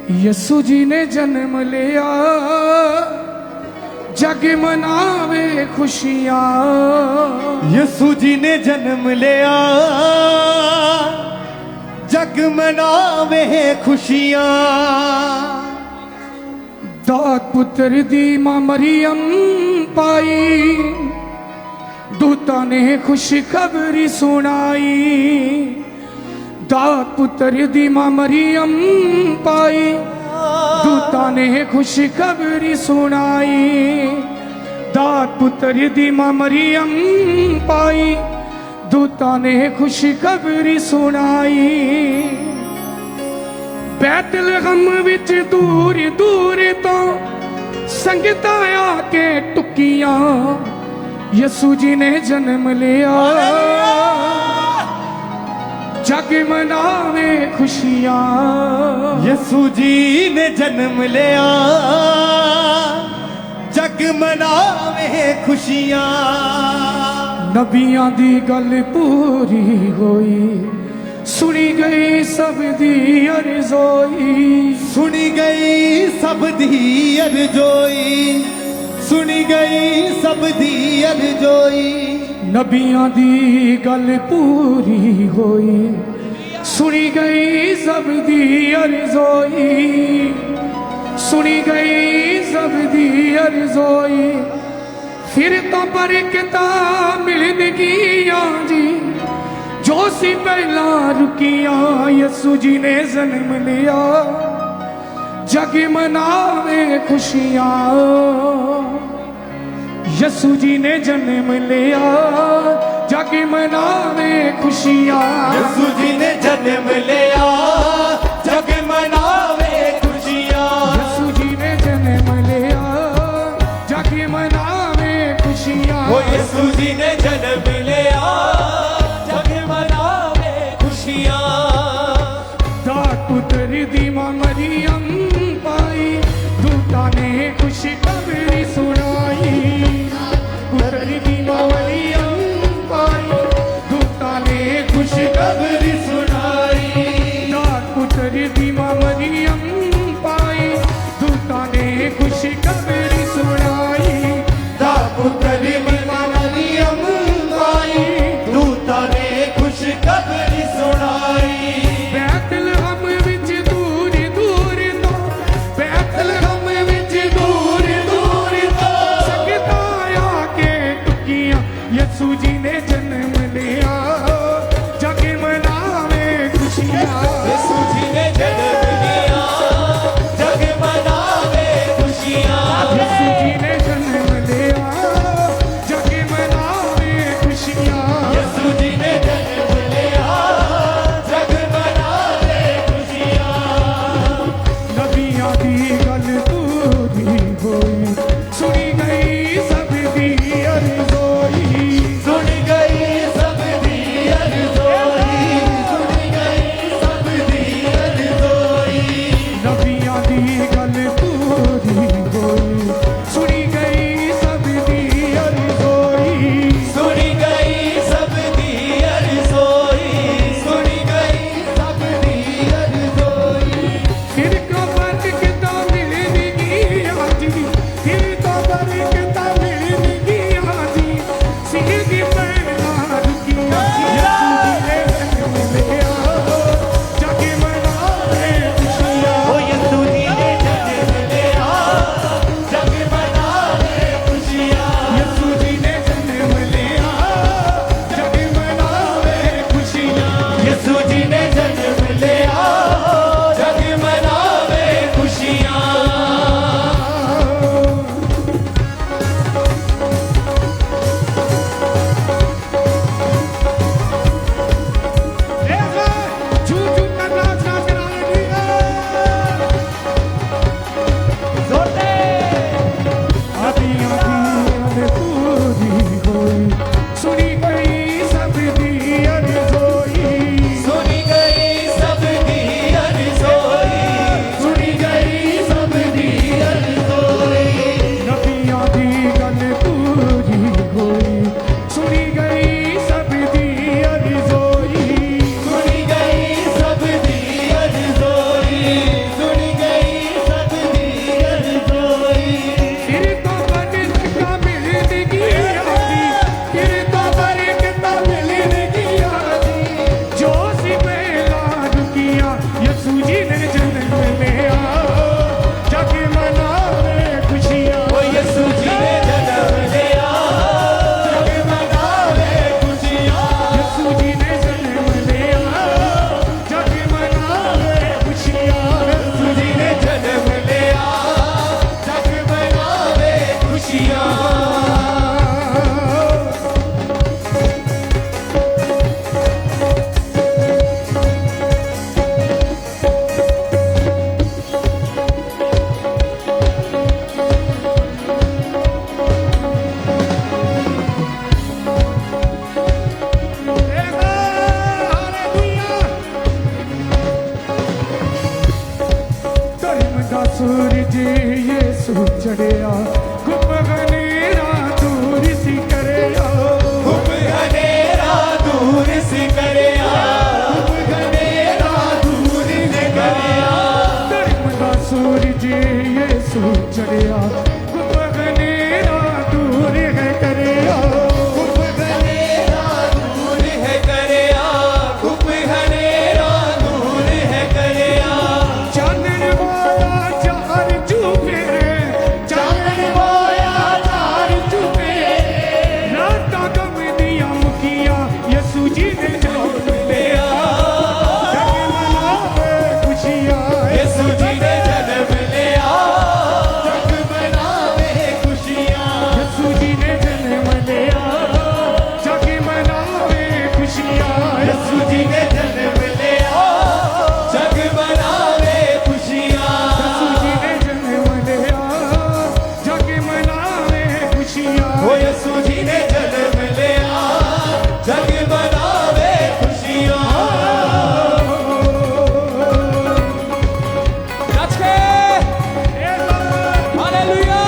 यसु जी ने जन्म लिया, जग मनावे खुशियां। यसु जी ने जन्म लिया, जग मनावे खुशियां। दात पुत्र दी मां मरियम पाई, दूता ने खुशखबरी सुनाई। दात पुत्र दी मां मरियम पाई, दूता ने खुशखबरी सुनाई। दात पुत्र दी मां मरियम पाई, दूता ने खुशखबरी सुनाई। बैतलहम विच दूर दूर तो संगतां आके टुकियां, यसु जी ने जन्म लिया, जग मनावे खुशियां। यसु जी ने जन्म लिया, जग मनावे खुशियां। नबियां दी गल पूरी होई, सुनी गई सब दी अरज़ोई। सुनी गई सब दी अरज़ोई, सुनी गई सब दी अरज़ोई। नबियां दी गल पूरी होई, सुनी गई सब दी अरज़ोई। सुनी गई सब दी अरज़ोई। फिर तो बरकतां मिलनगियां जी, जो सी पहला रुकियां। यसु जी ने जन्म लिया, जग मनावे खुशियां। यसु जी ने जन्म लिया, जग मनावे खुशियां। यसु जी ने जन्म लिया, जग मनावे खुशियां। यसु जी ने जन्म लिया, जग मनावे खुशियां। ओ यसु जी ने जन्म लिया, जग मनावे खुशियां। दात पुत्र दी मां मरियम पाई, दूता ने खुशखबरी सुनाई। पुत्र दी मां मरियम पाई, दूता ने खुशखबरी सुनाई। दात पुत्र दी मां मरियम पाई, दूता ने खुशखबरी सुनाई। दात पुत्र दी मां मरियम पाई, दूता ने खुशखबरी सुनाई। बैतलहम विच दूर दूर तो, बैतलहम विच दूर दूर तो संगतां आके टुकियां। यसु जी ने जन्म लिया, जग मनावे खुशियां। यसु जी ने जन्म लिया, जग मनावे खुशियां। यसु जी ने जन्म लिया, जग मनावे खुशियां। यसु जी ने जन्म लिया, यीशु चढ़िया गुप गनेरा दूर सी करया गुप घनेरा दूर सी करया गुप घनेरा दूर सी करया धर्म दा सूरज यीशु चढ़िया गुप गनेरा दूर है करया गुप घनेरा दूर है करया गुप घनेरा दूर है करया चानन वाला चार चुपे चानन वाया चार चुपे राता गम दिया मुखिया यीशु जी ने जन्म लिया जग मनावे खुशियाँ यीशु जी ने जन्म लिया जग मनावे खुशियाँ यीशु जी ने जन्म लिया जग मनावे खुशियाँ यीशु जी ने जन्म लिया जग मनावे खुशियाँ यीशु जी ने जन्म लिया जग मनावे खुशियाँ ओ यीशु जी ने जन्म लिया जग मनावे खुशियाँ नच के हालेलुया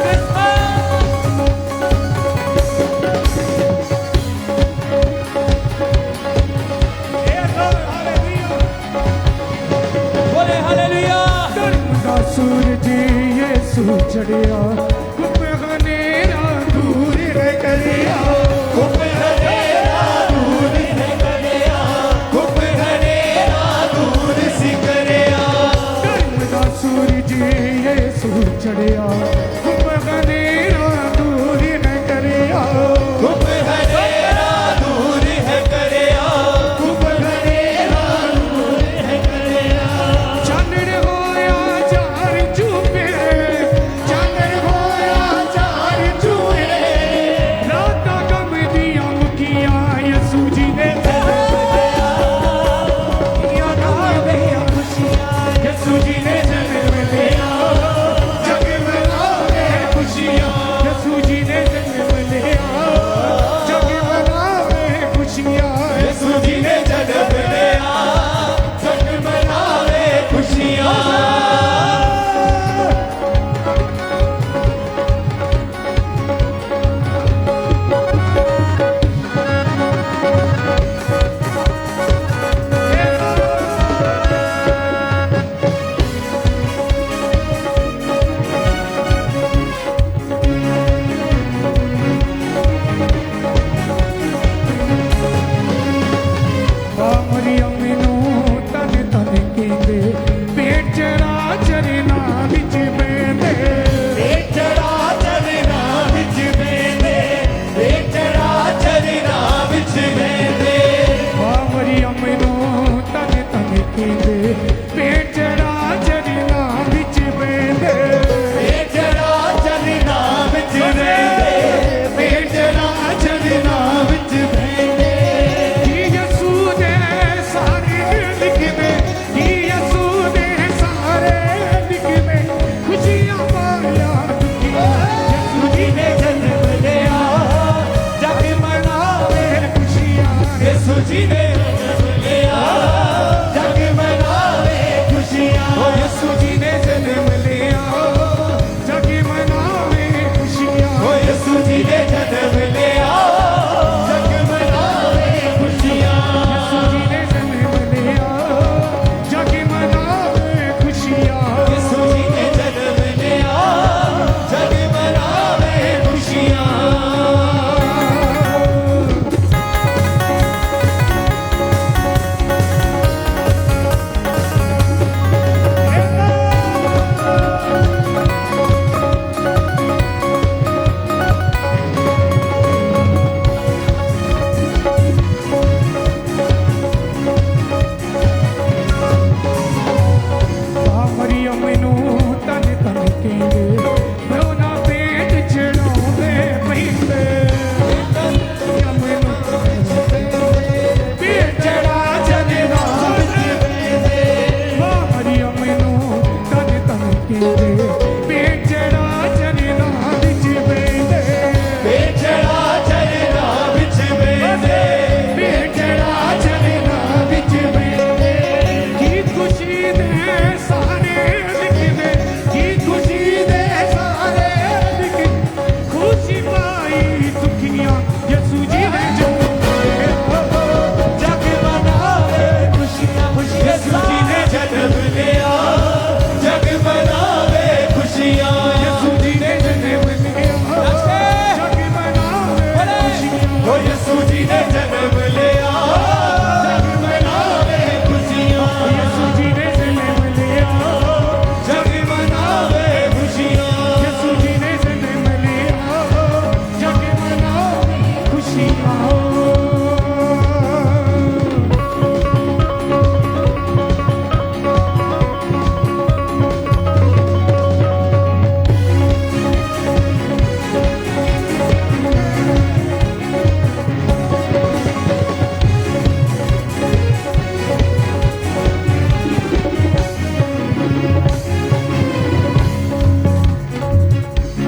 मैरी बोले हालेलुया धर्म दा सूरज यीशु चढ़िया गुप गनेरा दूर है करया गुप घनेरा दूर है करया गुप घनेरा दूर सी करया धर्म दा सूरज यीशु चढ़िया गुप गनेरा दूर है करया गुप घनेरा दूर है करया गुप घनेरा दूर है करया चानन होया चार चुपे चानन होया चार चूहे राता गम दिया मुखिया यीशु जी ने जन्म लिया दुनिया नावे खुशियाँ यीशु जी ने जन्म लिया जग मनावे खुशियाँ यीशु जी ने जन्म लिया जग मनावे खुशियाँ यीशु जी ने जन्म लिया जग मनावे खुशियाँ मरियम नू तन तन केंदे पेट चरा चरना विच बेंदे बेचड़ा चरना बिच बेंदे बेचड़ा चरना बिच बेंदे मरियम नू तन तन केंदे पेट चरा चरना विच बेंदे बेचड़ा चरना बिच बेंदे बेचड़ा चरना बिच बेंदे यीशु दे सारे लिखवे यीशु दे सारे लिखवे खुशियाँ पाया दुखिया यीशु जी ने जन्म लिया जग मनावे खुशियाँ यीशु जी ने जन्म लिया जग मनावे खुशियाँ ओ यीशु जी ने जन्म लिया जग मनावे खुशियाँ ओ यीशु जी ने जन्म लिया जग मनावे खुशियाँ यीशु जी ने जन्म लिया जग मनावे खुशियाँ यीशु जी ने जन्म लिया जग मनावे खुशियाँ जी ने जन्म लिया जग मनावे खुशियाँ यीशु जी ने जन्म लिया जग मनावे खुशियाँ यीशु जी ने जन्म लिया जग मनावे खुशियाँ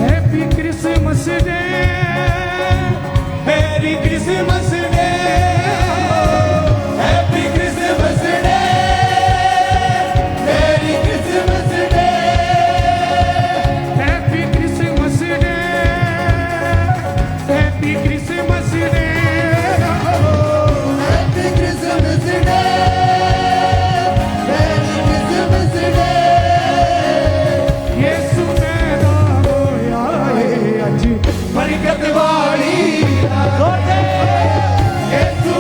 happy Christmas day merry Christmas day happy Christmas day merry Christmas day happy Christmas day happy Christmas day happy Christmas day merry Christmas day यीशु पैदा होया है अज बरकत वाली रात है यीशु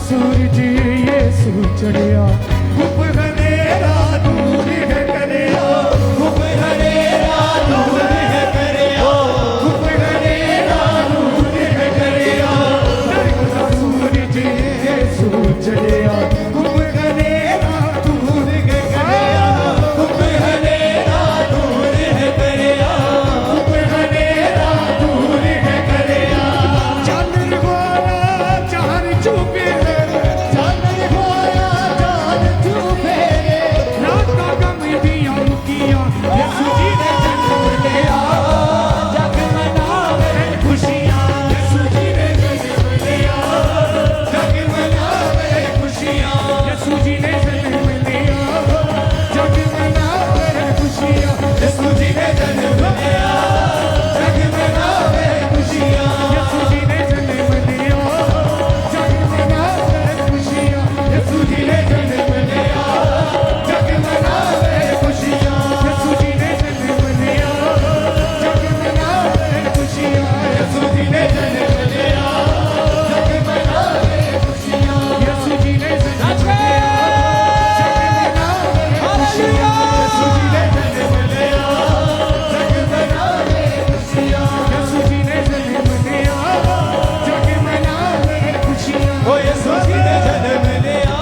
सूरज यीशु चढ़िया कुप हनेरा दूर है करिया कुप हनेरा दूर है करिया कुप हनेरा दूर है करिया दरगुजा सूरज यीशु चढ़िया कुप हनेरा दूर है करिया कुप हनेरा दूर है करिया कुप हनेरा दूर है करिया चांदन गोरा चार चुपे चांदन होया चांद चुपे रात का गम दिया मुकिया यीशु जी ने जन्म लिया जग मनावे खुशियाँ यीशु जी ने जन्म लिया जग मनावे खुशियाँ यीशु जी ने जन्म लिया जग मनावे खुशियाँ यीशु जी ने जन्म लिया जग मनावे खुशियाँ यीशु जी ने जन्म लिया जग मनावे खुशियाँ यीशु जी ने जन्म लिया जग मनावे खुशियाँ यीशु जी ने जन्म लिया जग मनावे खुशियाँ यीशु जी ने जन्म लिया जग मनावे खुशियाँ यीशु जी ने जन्म लिया जग मनावे खुशियाँ यीशु जी ने जन्म लिया जग मनावे खुशियाँ यीशु जी ने जन्म लिया जग मनावे खुशियाँ ओ यीशु जी ने जन्म लिया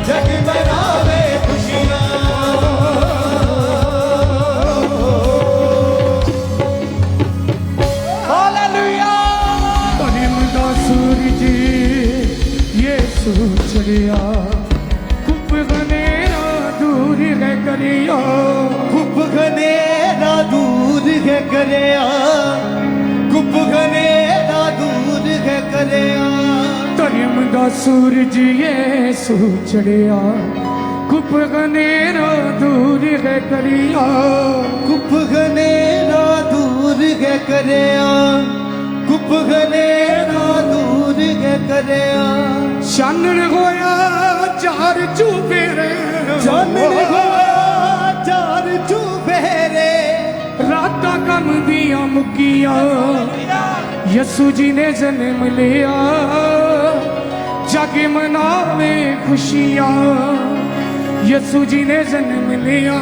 जग मनावे खुशियाँ हालेलुया प्रेम दा सूरज यीशु चढ़िया कुप हनेरा दूर है करिया कुप घनेरा दूर है करिया कुप घनेरा दूर है करिया प्रेम दा सूरज यीशु चढ़िया कुप हनेरा दूर है करिया कुप घनेरा दूर है करिया कुप घनेरा दूर है करिया चानण होया चार चुफेरे चानन होया चार चुफेरे राता कम दिया मुकिया यीशु जी ने जन्म लिया जग मनावे खुशियाँ यीशु जी ने जन्म लिया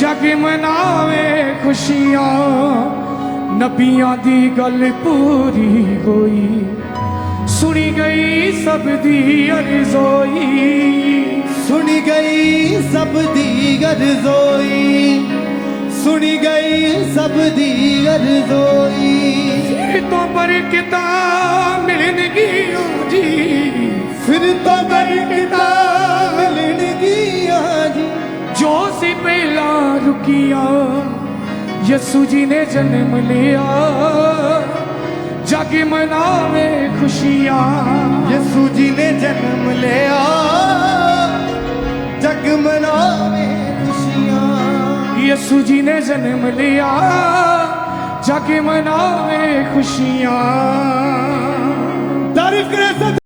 जग मनावे खुशियाँ नबियां दी गल पूरी होई सुनी गई सब दी अर्ज़ोई सुनी गई सब दी अर्ज़ोई सुनी गई सब दी अर्ज़ोई फिर तो बरकता मिलनगी जी फिर तो बरकता मिलनगी जी जो सी पहला रुकिया यीशु जी ने जन्म लिया जग मनावे खुशियाँ यीशु जी ने जन्म लिया जग मनावे खुशियाँ यीशु जी ने जन्म लिया जग मनावे खुशियाँ तारीफ करे